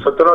17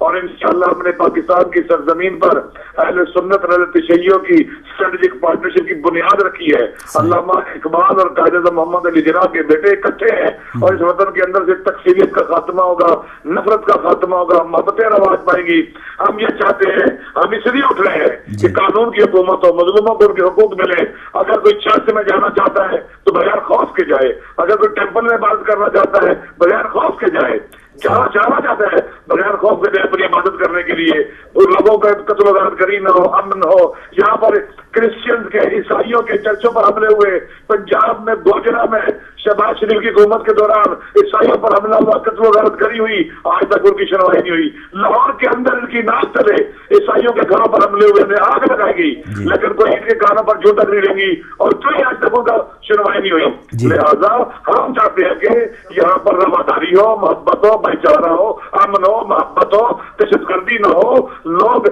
اور انشاءاللہ ہم نے پاکستان کی سرزمین پر اہل سنت اور اہل تشیع کی اسٹریٹجک پارٹنرشپ کی بنیاد رکھی ہے. علامہ اقبال اور قائد اعظم محمد علی جناح کے بیٹے اکٹھے ہیں اور اس وطن کے اندر سے تقسیمیت کا خاتمہ ہوگا, نفرت کا خاتمہ ہوگا, محبتیں رواج پائیں گی. ہم یہ چاہتے ہیں, ہم اس لیے اٹھ رہے ہیں کہ قانون کی حکومت ہو, مظلوموں کو ان کے حقوق ملے. اگر کوئی چرچ میں جانا چاہتا ہے تو بغیر خوف کے جائے, اگر کوئی ٹیمپل میں عبادت کرنا چاہتا ہے بغیر خوف کے جائے, جہاں جانا چاہتا ہے بغیر خوف کے جائے اپنی عبادت کرنے کے لیے. لوگوں کا قتل و غارت گری نہ ہو, امن ہو. یہاں پر کرسچنز کے, عیسائیوں کے چرچوں پر حملے ہوئے. پنجاب میں گوجرا میں شہباز شریف کی حکومت کے دوران عیسائیوں پر حملہ ہوا, قتل و غارت گری ہوئی, آج تک ان کی سنوائی نہیں ہوئی. لاہور کے اندر ان کی ناک تلے عیسائیوں کے گھروں پر حملے ہوئے, انہیں آگ لگائے گی, لیکن کوئی ان کے کانوں پر جھوٹ نہیں لیں گی اور کوئی آج تک ان کا سنوائی نہیں ہوئی. لہٰذا ہم چاہتے ہیں کہ یہاں پر رواداری ہو, محبت ہو, بھائی چارہ ہو, امن ہو, محبت ہو, دہشت گردی نہ ہو, لوگ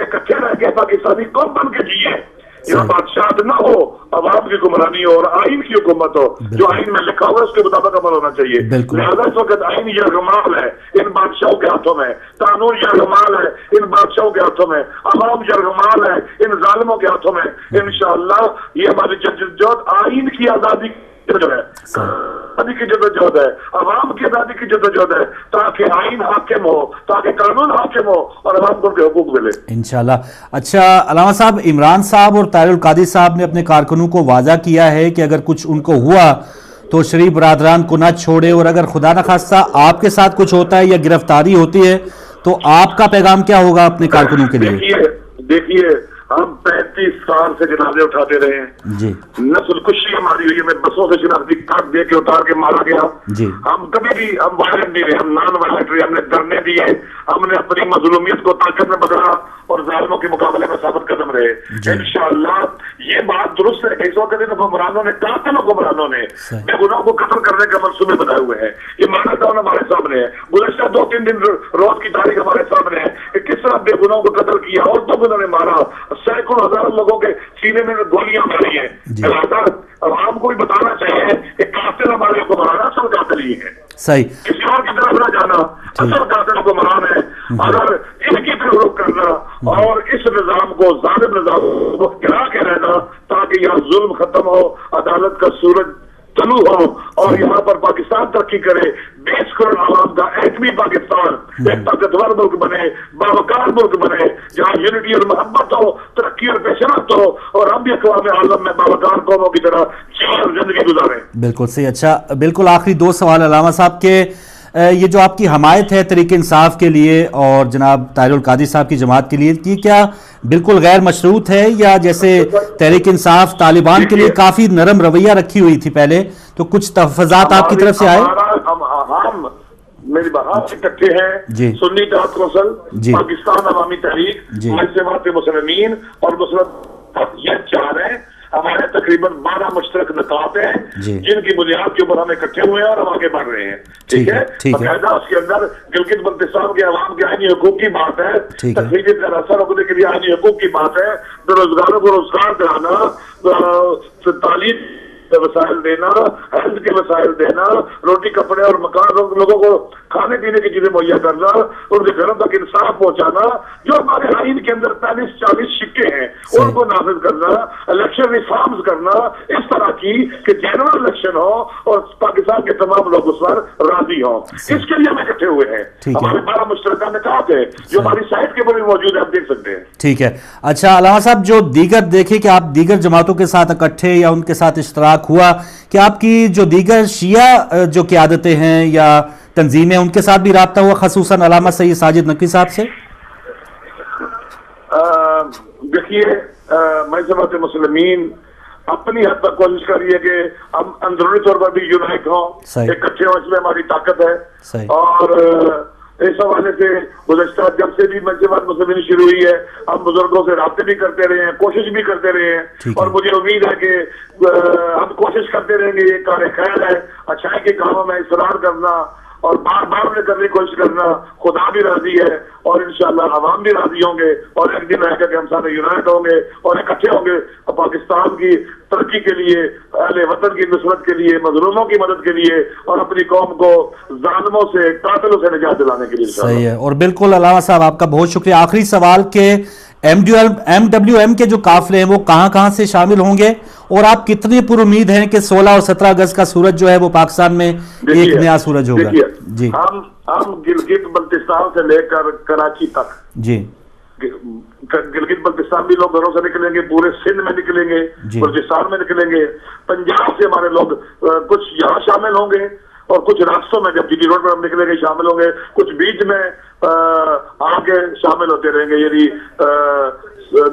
اکٹھے رہ کے پاکستانی قوم بن کے جیے. یہاں بادشاہت نہ ہو, عوام کی حکمرانی ہو اور آئین کی حکومت ہو. جو آئین میں لکھا ہوا ہے اس کے مطابق عمل ہونا چاہیے. لہٰذا اس وقت آئین یرغمال ہے ان بادشاہوں کے ہاتھوں میں, قانون یرغمال ہے ان بادشاہوں کے ہاتھوں میں, عوام یرغمال ہے ان ظالموں کے ہاتھوں میں. انشاءاللہ یہ ہماری جدوجہد آئین کی آزادی جو ہے, آزادی کی جدوجہد ہے, عوام کی آزادی کی جدوجہد ہے, تاکہ آئین حاکم ہو, تاکہ قانون حاکم ہو اور عوام کو ان کے حقوق ملے انشاءاللہ. اچھا علامہ صاحب, عمران صاحب اور طاہر القادری صاحب نے اپنے کارکنوں کو واضح کیا ہے کہ اگر کچھ ان کو ہوا تو شریف برادران کو نہ چھوڑے, اور اگر خدا نخواستہ آپ کے ساتھ کچھ ہوتا ہے یا گرفتاری ہوتی ہے تو آپ کا پیغام کیا ہوگا اپنے کارکنوں کے لیے؟ دیکھیے ہم 35 سال سے جنازے اٹھاتے رہے ہیں جی. نسل کشی ہماری ہوئی ہے, میں بسوں سے شناختی کارڈ دے کے اتار کے مارا گیا جی. ہم کبھی بھی ہم وائلنٹ نہیں رہے, ہم نان وائلنٹ رہے, ہم نے دھرنے دیے, ہم نے اپنی مظلومیت کو طاقت میں بدلا اور ظالموں کے مقابلے میں ثابت قدم رہے جی. انشاءاللہ یہ بات درست ہے کہ اس وقت ان حکمرانوں نے, قاتل حکمرانوں نے بے گناہوں کو قتل کرنے کے منصوبے بنائے ہوئے ہیں. یہ مانا ڈاؤن ہمارے سامنے ہے, گزشتہ 2-3 دن روز کی تاریخ ہمارے سامنے ہے کہ کس طرح بے گناہوں کو قتل کیا, عورتوں کو انہوں نے مارا, سینکڑوں ہزاروں لوگوں کے سینے میں گولیاں ماری ہیں. لہٰذا عوام کو بھی بتانا چاہیے کہ قاتل ہمارے حکمران اصل قاتل ہی ہے, صحیح کسی اور کی طرف نہ جانا, اصل قاتل حکمران ہے. اگر ان کی طرف رخ کرنا اور اس نظام کو, ظالم نظام کو گرا کے رہنا تاکہ یہاں ظلم ختم ہو, عدالت کا سورج طلوع ہو اور یہاں پر پاکستان ترقی کرے, 20 کروڑ عوام کا ایٹمی پاکستان ایک طاقتور ملک بنے, باوقار ملک بنے, جہاں یونٹی اور محبت ہو, ترقی اور پیش رفت ہو, اور ہم بھی اقوام عالم میں باوقار قوموں کی طرح زندگی گزاریں. بالکل صحیح. اچھا بالکل آخری 2 سوال علامہ صاحب کے, یہ جو آپ کی حمایت ہے تحریک انصاف کے لیے اور جناب طاہر القادری صاحب کی جماعت کے لیے, یہ کیا بالکل غیر مشروط ہے, یا جیسے تحریک انصاف طالبان کے لیے کافی نرم رویہ رکھی ہوئی تھی پہلے, تو کچھ تحفظات آپ کی طرف سے آئے؟ ہم میری بہت اکٹھے ہیں, سنی ٹاک کونسل, پاکستان عوامی تحریک, مجلس مسلمین اور مسلم, یہ 4 ہیں. ہمارے تقریباً 12 مشترک نکات ہیں جن کی بنیاد کے اوپر ہم اکٹھے ہوئے ہیں اور ہم آگے بڑھ رہے ہیں. ٹھیک ہے, باقاعدہ اس کے اندر گلگت بلتستان کے عوام کے آئینی حقوق کی بات ہے, تقریبی اثر روکنے کے لیے آئینی حقوق کی بات ہے, بے روزگاروں کو روزگار دلانا, تعلیم کے وسائل دینا, ہیلتھ کے وسائل دینا, روٹی کپڑے اور مکان, لوگوں کو کھانے پینے کی چیزیں مہیا کرنا, ان کے گھروں تک انصاف پہنچانا, جو ہمارے آئین کے اندر 45-40 سکے ہیں ان کو نافذ کرنا, الیکشن ریفارمز کرنا اس طرح کی کہ جنرل الیکشن ہو اور پاکستان کے تمام لوگ اس پر راضی ہوں. اس کے لیے ہم اکٹھے ہوئے ہیں. ہمارے 12 مشترکہ نکات ہیں جو ہماری سائٹ کے اوپر بھی موجود ہے, آپ دیکھ سکتے ہیں. ٹھیک ہے. اچھا علامہ صاحب, جو دیگر دیکھیں کہ آپ دیگر جماعتوں کے ساتھ اکٹھے یا ان کے ساتھ اشتراک ہوا, کہ آپ کی جو دیگر شیعہ جو قیادتیں ہیں یا تنظیمیں, ان کے ساتھ بھی رابطہ ہوا, خصوصاً علامہ سید ساجد نقوی صاحب سے؟ دیکھیے مجلس مسلمین اپنی حد تک کوشش کر رہی ہے کہ ہم اندرونی طور پر بھی یونائٹ ہوں, اکٹھے ہوں, اس میں ہماری طاقت ہے. اور اس حوالے سے گزشتہ جب سے بھی مجلس مسلمین شروع ہوئی ہے ہم بزرگوں سے رابطے بھی کرتے رہے ہیں, کوشش بھی کرتے رہے ہیں, اور مجھے امید ہے کہ ہم کوشش کرتے رہیں گے. یہ کار خیر ہے, اچھائی کے کاموں میں اصرار کرنا اور بار بار میں کرنے کی کوشش کرنا, خدا بھی راضی ہے اور انشاءاللہ عوام بھی راضی ہوں گے, اور ایک دن رہ کر کے ہم سارے یونائٹ ہوں گے اور اکٹھے ہوں گے, پاکستان کی ترقی کے لیے، اہل وطن کی نصرت کے لیے، مظلوموں کی مدد کے لیے اور اپنی قوم کو ظالموں سے، قاتلوں سے نجات دلانے کے لیے انشاءاللہ۔ صحیح ہے، اور بالکل علامہ صاحب آپ کا بہت شکریہ۔ آخری سوال کہ MWM کے جو قافلے ہیں وہ کہاں کہاں سے شامل ہوں گے، اور آپ کتنی پر امید ہیں کہ 16 اور 17 اگست کا سورج جو ہے وہ پاکستان میں ایک نیا سورج ہوگا؟ جی، ہم گلگت بلتستان سے لے کر کراچی تک، جی گلگت بلتستان بھی لوگ گھروں سے نکلیں گے، پورے سندھ میں نکلیں گے، بلوچستان میں نکلیں گے، پنجاب سے ہمارے لوگ کچھ یہاں شامل ہوں گے، اور کچھ راستوں میں جب GT روڈ پر ہم نکلیں گے شامل ہوں گے، کچھ بیچ میں آگے شامل ہوتے رہیں گے، یعنی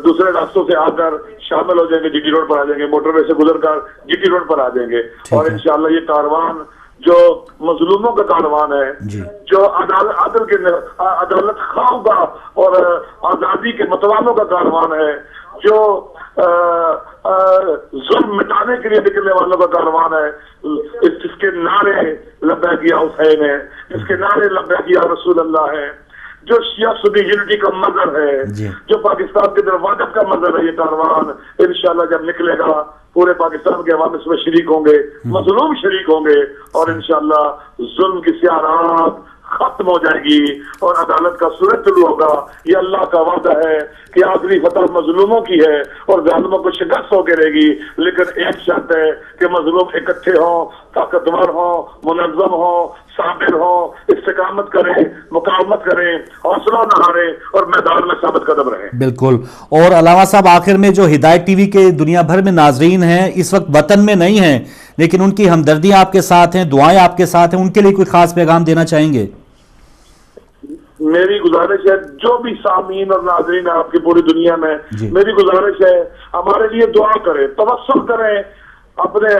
دوسرے راستوں سے آ کر شامل ہو جائیں گے، GT روڈ پر آ جائیں گے، موٹر وے سے گزر کر GT روڈ پر آ جائیں گے، اور انشاءاللہ یہ کاروان جو مظلوموں کا کاروان ہے، جو عدالت خواہوں کا اور آزادی کے متوالوں کا کاروان ہے، جو ظلم مٹانے کے لیے نکلنے والوں کا کاروان ہے، جس کے نعرے لبیک یا حسین ہے، جس کے نعرے لبیک یا رسول اللہ ہے، جو شیعہ سنی یونٹی کا مظہر ہے، جو پاکستان کے اندر وحدت کا مظہر ہے، یہ کاروان انشاءاللہ جب نکلے گا پورے پاکستان کے عوام اس میں شریک ہوں گے، مظلوم شریک ہوں گے، اور انشاءاللہ ظلم کی سیاہ رات ختم ہو جائے گی اور عدالت کا سورج طلوع ہوگا۔ یہ اللہ کا وعدہ ہے کہ آخری فتح مظلوموں کی ہے اور ظالموں کو شکست ہو کے رہے گی، لیکن ایک شرط ہے کہ مظلوم اکٹھے ہوں، طاقتور ہوں، منظم ہوں، صابر ہوں، استقامت کریں، مقاومت کریں، حوصلہ نہ ہاریں اور میدان میں ثابت قدم رہیں۔ بالکل۔ اور علامہ صاحب آخر میں جو ہدایت ٹی وی کے دنیا بھر میں ناظرین ہیں اس وقت وطن میں نہیں ہیں، لیکن ان کی ہمدردیاں آپ کے ساتھ ہیں، دعائیں آپ کے ساتھ ہیں، ان کے لیے کوئی خاص پیغام دینا چاہیں گے؟ میری گزارش ہے جو بھی سامعین اور ناظرین ہیں آپ کی پوری دنیا میں، میری گزارش ہے ہمارے لیے دعا کریں، توسل کریں اپنے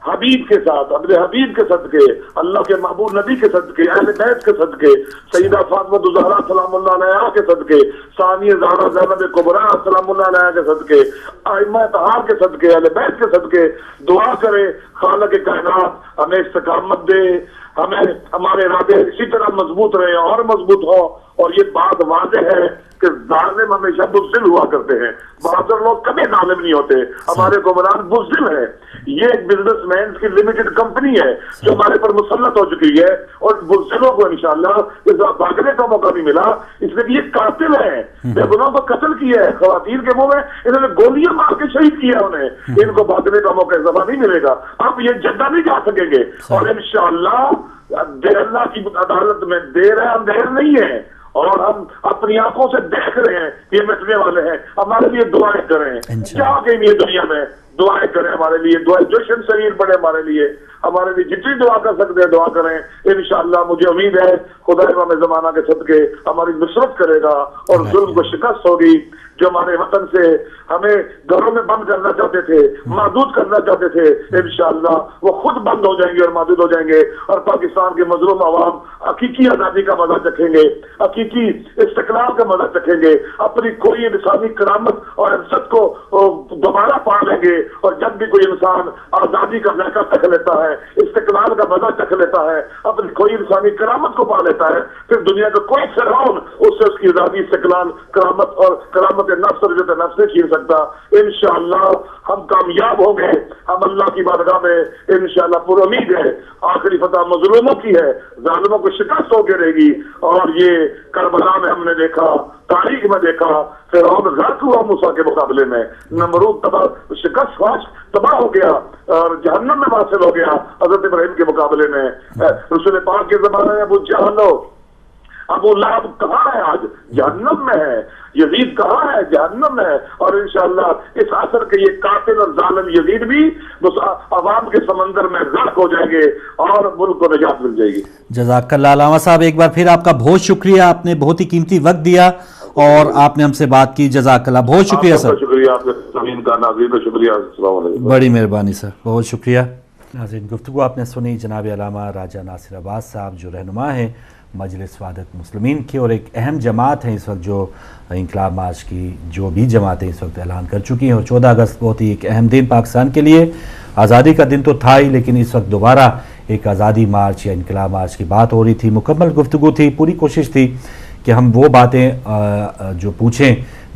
حبیب کے ساتھ، اپنے حبیب کے صدقے، اللہ کے محبوب نبی کے صدقے، اہل بیت کے صدقے، سیدہ فاطمہ الزہرا سلام اللہ علیہا کے صدقے، ثانیہ زہرا زینب کبریٰ سلام اللہ علیہا کے صدقے، ائمہ طہار کے صدقے، اہل بیت کے صدقے دعا کرے خالق کائنات ہمیں استقامت دے، ہمیں ہمارے ارادے اسی طرح مضبوط رہے اور مضبوط ہو، اور یہ بات واضح ہے کہ ظالم ہمیشہ بزدل ہوا کرتے ہیں، بہادر لوگ کبھی ظالم نہیں ہوتے، ہمارے حکمران بزدل ہیں، یہ ایک بزنس مین کی لمیٹڈ کمپنی ہے جو ہمارے پر مسلط ہو چکی ہے، اور بزدلوں کو انشاءاللہ بھاگنے کا موقع نہیں ملا، اس لیے یہ قاتل ہیں، بے گناہوں کو قتل کیا ہے، خواتین کے منہ میں انہوں نے گولیاں مار کے شہید کیا انہیں، ان کو بھاگنے کا موقع دفعہ نہیں ملے گا، اب یہ جدہ نہیں جا سکیں گے، اور انشاءاللہ اللہ کی عدالت میں دیر ہے، اندھیر نہیں ہے، اور ہم اپنی آنکھوں سے دیکھ رہے ہیں یہ مٹنے والے ہیں، ہمارے لیے دعائیں کریں، کیا کہیں یہ دنیا میں دعائیں کریں، ہمارے لیے دعائیں، جوشن شریر پڑے ہمارے لیے جتنی دعا کر سکتے ہیں دعا کریں، انشاءاللہ مجھے امید ہے خدا امام زمانہ کے صدقے ہماری نصرت کرے گا اور ظلم کو شکست ہوگی، جو ہمارے وطن سے ہمیں گھروں میں بند کرنا چاہتے تھے، محدود کرنا چاہتے تھے، انشاءاللہ وہ خود بند ہو جائیں گے اور محدود ہو جائیں گے، اور پاکستان کے مظلوم عوام حقیقی آزادی کا مزہ چکھیں گے، حقیقی استقلال کا مزہ چکھیں گے، اپنی کوئی انسانی کرامت اور عزت کو دوبارہ پا لیں گے، اور جب بھی کوئی انسان آزادی کا ذائقہ چکھ لیتا ہے، استقلال کا مزہ چکھ لیتا ہے، اپنی کوئی انسانی کرامت کو پا لیتا ہے، پھر دنیا کا کوئی فرعون اس سے اس کی آزادی، استقلال، کرامت اور کرامت نفس اور عزت نفس نہیں چھین سکتا۔ انشاءاللہ ہم کامیاب ہوں گے، ہم اللہ کی بارگاہ میں انشاءاللہ پر امید ہے آخری فتح مظلوموں کی ہے، ظالموں کو شکست ہو کے رہے گی، اور یہ کربلا میں ہم نے دیکھا، تاریخ میں دیکھا، فرعون غرق ہوا موسیٰ کے مقابلے میں، نمرود شکست تباہ ہو گیا اور جہنم میں واصل ہو گیا حضرت ابراہیم کے مقابلے میں، رسول پاک کے زمانے میں ابو جہل ابو لہب کہاں ہے؟ آج جہنم میں ہے، یزید کہاں ہے؟ جہنم میں ہے، اور انشاءاللہ اس عصر کے یہ قاتل اور ظالم یزید بھی عوام کے سمندر میں غرق ہو جائیں گے اور ملک کو نجات مل جائے گی۔ جزاک اللہ علامہ صاحب، ایک بار پھر آپ کا بہت شکریہ، آپ نے بہت ہی قیمتی وقت دیا اور آپ نے ہم سے بات کی، جزاک اللہ، بہت شکریہ سر۔ شکریہ آپ زمین کا، ناظرین کا شکریہ، السلام علیکم۔ بڑی مہربانی سر، بہت شکریہ۔ ناظرین گفتگو آپ نے سنی جناب علامہ راجہ ناصر عباس صاحب، جو رہنما ہیں مجلس وحدت مسلمین کی، اور ایک اہم جماعت ہے اس وقت جو انقلاب مارچ کی جو بھی جماعتیں اس وقت اعلان کر چکی ہیں، اور 14 اگست بہت ہی ایک اہم دن پاکستان کے لیے، آزادی کا دن تو تھا ہی، لیکن اس وقت دوبارہ ایک آزادی مارچ یا انقلاب مارچ کی بات ہو رہی تھی، مکمل گفتگو تھی، پوری کوشش تھی کہ ہم وہ باتیں جو پوچھیں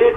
1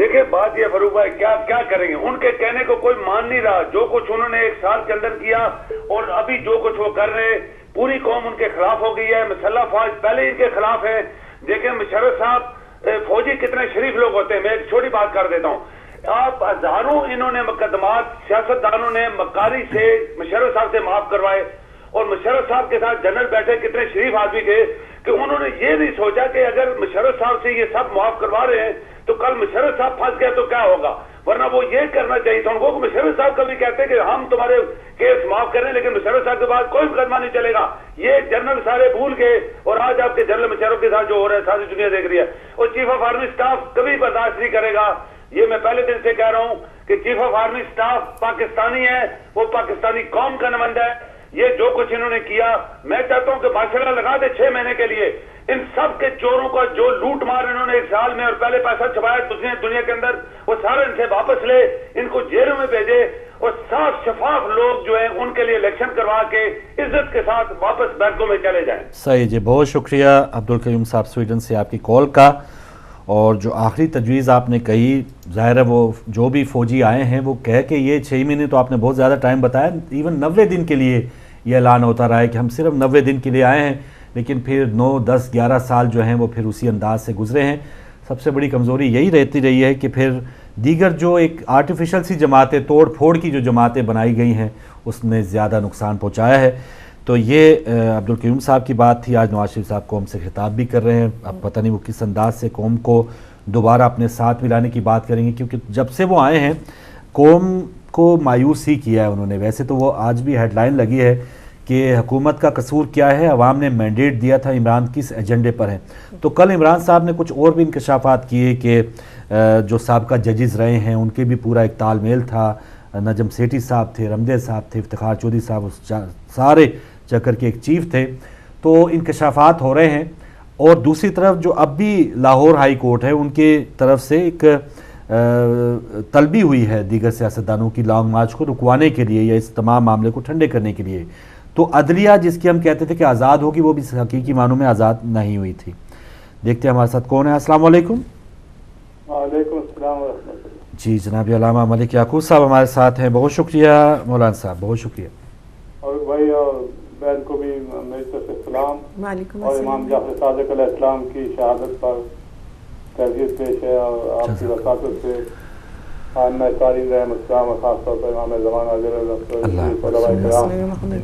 دیکھیں بات یہ فاروق بھائی کیا کریں گے, ان کے کہنے کو کوئی مان نہیں رہا. جو کچھ انہوں نے 1 سال کے اندر کیا اور ابھی جو کچھ وہ کر رہے, پوری قوم ان کے خلاف ہو گئی ہے. مسلح فوج پہلے ان کے خلاف ہے. دیکھیں مشرف صاحب فوجی کتنے شریف لوگ ہوتے ہیں. میں ایک چھوٹی بات کر دیتا ہوں, آپ ہزاروں انہوں نے مقدمات سیاستدانوں نے مکاری سے مشرف صاحب سے معاف کروائے, اور مشرف صاحب کے ساتھ جنرل بیٹھے کتنے شریف آدمی کے کہ انہوں نے یہ نہیں سوچا کہ اگر مشرف صاحب سے یہ سب معاف کروا رہے ہیں تو کل مشرف صاحب پھنس گئے تو کیا ہوگا. ورنہ وہ یہ کرنا چاہیے تھا ان کو کہ مشرف صاحب کبھی کہتے کہ ہم تمہارے کیس معاف کریں, لیکن مشرف صاحب کے بعد کوئی مقدمہ نہیں چلے گا. یہ جنرل سارے بھول گئے, اور آج آپ کے جنرل مشرف کے ساتھ جو ہو رہا ہے ساری دنیا دیکھ رہی ہے. اور چیف آف آرمی اسٹاف کبھی برداشت نہیں کرے گا. یہ میں پہلے دن سے کہہ رہا ہوں کہ chief of army staff Pakistani ہے, وہ پاکستانی قوم کا نمائندہ ہے. یہ جو کچھ انہوں نے کیا, میں چاہتا ہوں کہ ماشاءاللہ لگا دے 6 مہینے کے لیے ان سب کے چوروں کا جو لوٹ مار انہوں نے 1 سال میں اور پہلے پیسہ چھپایا دنیا کے اندر, وہ سارے ان سے واپس لے, ان کو جیلوں میں بھیجے, اور صاف شفاف لوگ جو ہیں ان کے لیے الیکشن کروا کے عزت کے ساتھ واپس بینکوں میں چلے جائیں. صحیح جی, بہت شکریہ عبدالقیوم صاحب سویڈن سے آپ کی کال کا. اور جو آخری تجویز آپ نے کہی, ظاہر ہے وہ جو بھی فوجی آئے ہیں وہ کہہ کے یہ 6 مہینے تو آپ نے بہت زیادہ ٹائم بتایا, ایون 90 دن کے لیے یہ اعلان ہوتا رہا ہے کہ ہم صرف 90 دن کے لیے آئے ہیں, لیکن پھر 9, 10, 11 سال جو ہیں وہ پھر اسی انداز سے گزرے ہیں. سب سے بڑی کمزوری یہی رہتی رہی ہے کہ پھر دیگر جو ایک آرٹیفیشل سی جماعتیں, توڑ پھوڑ کی جو جماعتیں بنائی گئی ہیں, اس نے زیادہ نقصان پہنچایا ہے. تو یہ عبدالقیوم صاحب کی بات تھی. آج نواز شریف صاحب قوم سے خطاب بھی کر رہے ہیں, اب پتہ نہیں وہ کس انداز سے قوم کو دوبارہ اپنے ساتھ ملانے کی بات کریں گے, کیونکہ جب سے وہ آئے ہیں قوم کو مایوس ہی کیا ہے انہوں نے. ویسے تو وہ آج بھی ہیڈ لائن لگی ہے کہ حکومت کا قصور کیا ہے, عوام نے مینڈیٹ دیا تھا, عمران کس ایجنڈے پر ہیں. تو کل عمران صاحب نے کچھ اور بھی انکشافات کیے کہ جو سابقہ ججز رہے ہیں ان کے بھی پورا ایک تال میل تھا. نجم سیٹھی صاحب تھے, رمدے صاحب تھے, افتخار چودھری صاحب سارے چکر کے ایک چیف تھے. تو انکشافات ہو رہے ہیں. اور دوسری طرف جو اب بھی لاہور ہائی کورٹ ہے ان کے طرف سے ایک طلبی ہوئی ہے دیگر سیاستدانوں کی لانگ مارچ کو رکوانے کے لیے یا اس تمام معاملے کو ٹھنڈے کرنے کے لیے. تو عدلیہ جس کی ہم کہتے تھے کہ آزاد ہوگی, وہ بھی حقیقی معنوں میں آزاد نہیں ہوئی تھی. دیکھتے ہیں ہمارے ساتھ کون ہے. السلام علیکم. وعلیکم السلام ورحمۃ اللہ. جی جناب علامہ ملک یعقوب صاحب ہمارے ساتھ ہیں. بہت شکریہ مولانا صاحب, بہت شکریہ. اور بھائی اور بہن کو بھی میری طرف سے سلام. وعلیکم اور السلام. امام جعفر صادق علیہ السلام کی شہادت پر تعزیت پیش ہے, اور آپ کی وساطت سے ائمہ تاریخ رحمۃ السلام اور خاص طور پر امام زمانہ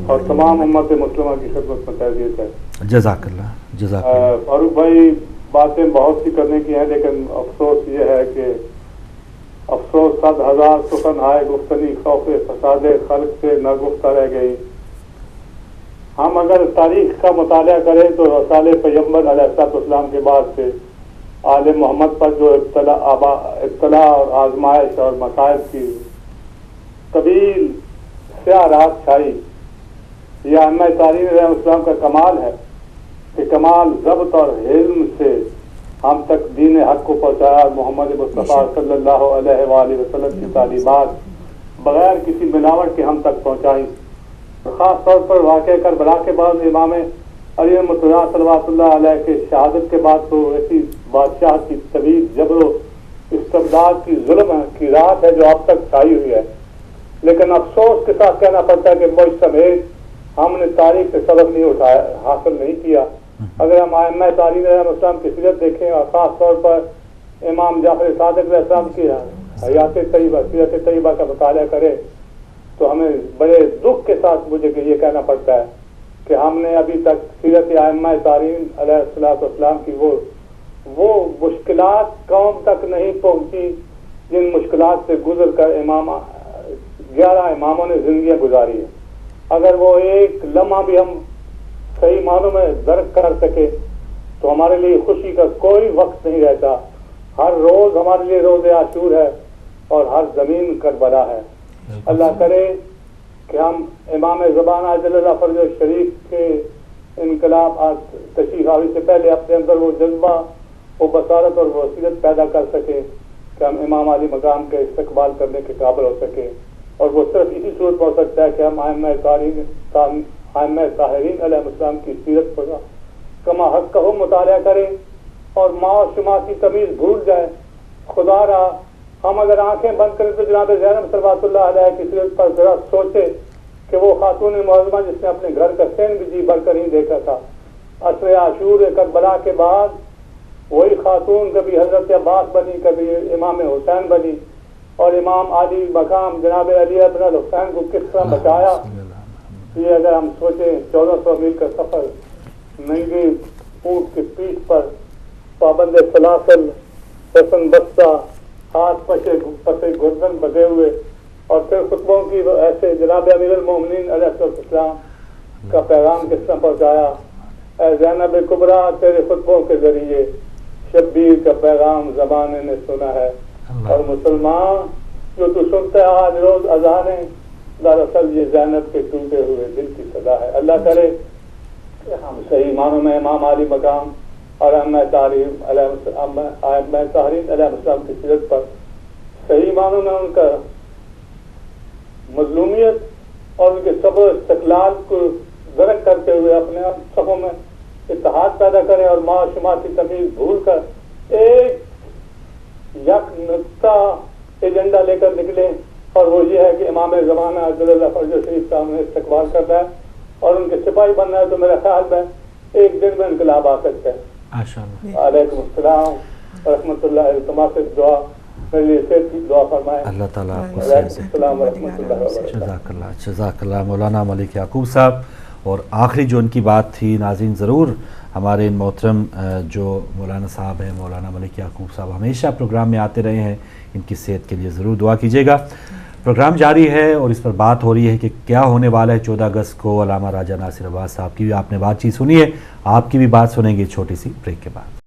اور تمام امت مسلمہ کی خدمت میں تعزیت ہے. جزاک اللہ. جزاک اللہ. فاروق بھائی باتیں بہت سی کرنے کی ہیں, لیکن افسوس یہ ہے کہ افسوس 100,000 سخن آئے گفتنی خوف فساد خلق سے نہ گفتہ رہ گئی. ہم اگر تاریخ کا مطالعہ کریں تو رسالِ پیغمبر علیہ السلام کے بعد سے آل محمد پر جو ابتلا اور آزمائش اور مصائب کی طویل سیاہ رات چھائی, یہ ائمہ تاریخ علیہ السلام کا کمال ہے کہ کمال ضبط اور علم سے ہم تک دین حق کو پہنچایا. محمد مصطفیٰ صلی اللہ علیہ وآلہ وسلم کی تعلیمات بغیر کسی ملاوٹ کے ہم تک پہنچائی. خاص طور پر واقع کربلا کے بعد امام علی مرتضیٰ صلوات اللہ علیہ کے شہادت کے بعد تو ایسی بادشاہ کی طویل جبر و استبداد کی ظلم کی رات ہے جو اب تک چھائی ہوئی ہے. لیکن افسوس کے ساتھ کہنا پڑتا ہے کہ مجھ سمیت ہم نے تاریخ سے سبق نہیں اٹھایا, حاصل نہیں کیا. اگر ہم ائمہ تاریخ علیہ السلام کی سیرت دیکھیں اور خاص طور پر امام جعفر صادق علیہ السلام کی حیات طیبہ سیرت طیبہ کا مطالعہ کریں تو ہمیں بڑے دکھ کے ساتھ مجھے یہ کہنا پڑتا ہے کہ ہم نے ابھی تک سیرت ائمہ تاریخ علیہ السلام کی وہ مشکلات قوم تک نہیں پہنچی جن مشکلات سے گزر کر 11 اماموں نے زندگیاں گزاری ہیں. اگر وہ ایک لمحہ بھی ہم صحیح معنوں میں درک کر سکے تو ہمارے لیے خوشی کا کوئی وقت نہیں رہتا. ہر روز ہمارے لیے روز عاشور ہے اور ہر زمین کربلا ہے. اللہ کرے کہ ہم امام زبان عاجل اللہ فرج شریف کے انقلاب تشریف آوری سے پہلے اپنے اندر وہ جذبہ, وہ بصارت اور وہ وصیت پیدا کر سکیں کہ ہم امام علی مقام کے استقبال کرنے کے قابل ہو سکیں. اور وہ صرف اسی صورت میں ہو سکتا ہے کہ ہم ائمہ طاہرین علیہ السلام کی سیرت پر کما حق کا مطالعہ کریں اور ماں و شما کی تمیز بھول جائے. خدا را ہم اگر آنکھیں بند کریں تو جناب زینب صلوات اللہ علیہ کی سیرت پر ذرا سوچے کہ وہ خاتون معظمہ جس نے اپنے گھر کا سین بھی جی بھر کر نہیں دیکھا تھا، عصر عاشور کربلا کے بعد وہی خاتون کبھی حضرت عباس بنی، کبھی امام حسین بنی، اور امام علی مقام جناب علی ابن الحسین کو کس طرح بچایا۔ یہ اگر ہم سوچیں 1400 میل کا سفر، ننگی اونٹ کی پیٹھ پر، پابند سلاسل، حسن بستہ، ہاتھ پسے گردن بدے ہوئے، اور پھر خطبوں کی ایسے جناب امیر المومنین علیہ السلام کا پیغام کس طرح پہنچایا۔ اے زینب کبریٰ، تیرے خطبوں کے ذریعے شبیر کا پیغام زمانے نے سنا ہے، اور مسلمان جو تو سنتا ہے آج روز اذانیں، دراصل یہ زینب کے ٹوٹے ہوئے دل کی صدا ہے۔ اللہ کرے کہ ہم صحیح معنوں میں امام علی مقام اور ائمہ طاہرین علیہ السلام کی سیرت پر صحیح معنوں میں ان کا مظلومیت اور ان کے صبر و استقلال کو درک کرتے ہوئے اپنے صفوں میں اتحاد پیدا کریں، اور معاشمات کی تمیز بھول کر ایک یک نقطہ ایجنڈا لے کر نکلیں، اور وہ یہ ہے کہ امام زمانہ عبد اللہ فرج شریف صاحب نے استقبال کرنا ہے اور ان کے سپاہی بننا ہے، تو میرے خیال میں ایک دن میں انقلاب آ سکتا ہے۔ علیکم السلام ورحمۃ اللہ، تمام سے دعا میرے لیے صحت کی دعا فرمائیں۔ اللہ تعالیٰ آپ کو السلام ورحمۃ اللہ وبرکاتہ۔ جزاک اللہ مولانا ملک یعقوب صاحب۔ اور آخری جو ان کی بات تھی، ناظرین ضرور ہمارے محترم جو مولانا صاحب ہیں، مولانا ملک یعقوب صاحب ہمیشہ پروگرام میں آتے رہے ہیں، ان کی صحت کے لیے ضرور دعا کیجیے گا۔ پروگرام جاری ہے اور اس پر بات ہو رہی ہے کہ کیا ہونے والا ہے 14 اگست کو۔ علامہ راجہ ناصر عباس صاحب کی بھی آپ نے بات چیت سنی ہے، آپ کی بھی بات سنیں گے چھوٹی سی بریک کے بعد۔